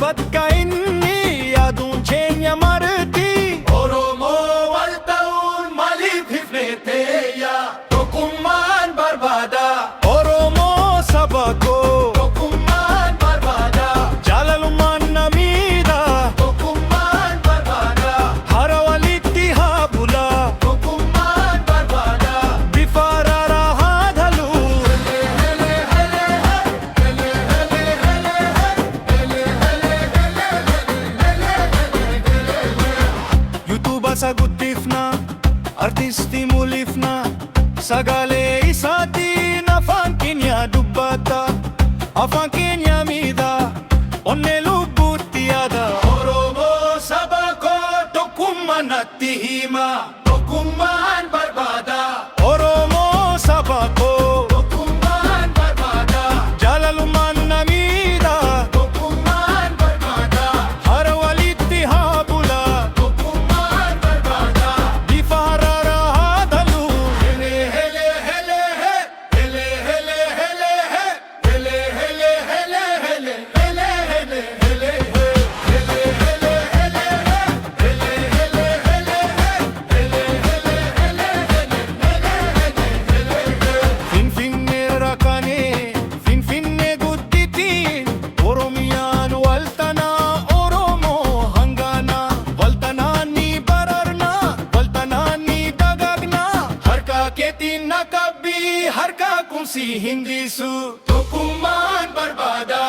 Ba't ka inni adun çenya marti Oromo wal taun malif hifneteya Tokumman barbada Oromo sabako Tokumman barbada Jalaluman namida Tokumman barbada Harawalitti habula Tokumman barbada Bifarara hadalu YouTube'a saguttifna Artisti mulifna Sagale isaatiin afaan keenya dubbata Afaan keenya miidha Onne lubbuutti yaada Oromoo saba koo tokkummaan natti hima Tokkummaan barbaada Oromoo saba koo tokkummaan barbaada Jaalalummaan na miidha Tokkummaan barbaada Hara walitti haa bula Tokkummaan barbaada Bifa haraara haa talu Hele hele hele he Hele hele hele he Hele hele hele hele Hele hele hele he Hele hele hele he Hele hele hele he Hele hele hele hele Finfinnee rakkanee Finfinnee gudditiin Oromiyaan waltanaa Oromoo hanganaa Waltanaan ni bararnaa Waltanaan ni dagaagnaa Harka keetiin na qabbii Harka kumsi hindisu Tokkummaan barbaada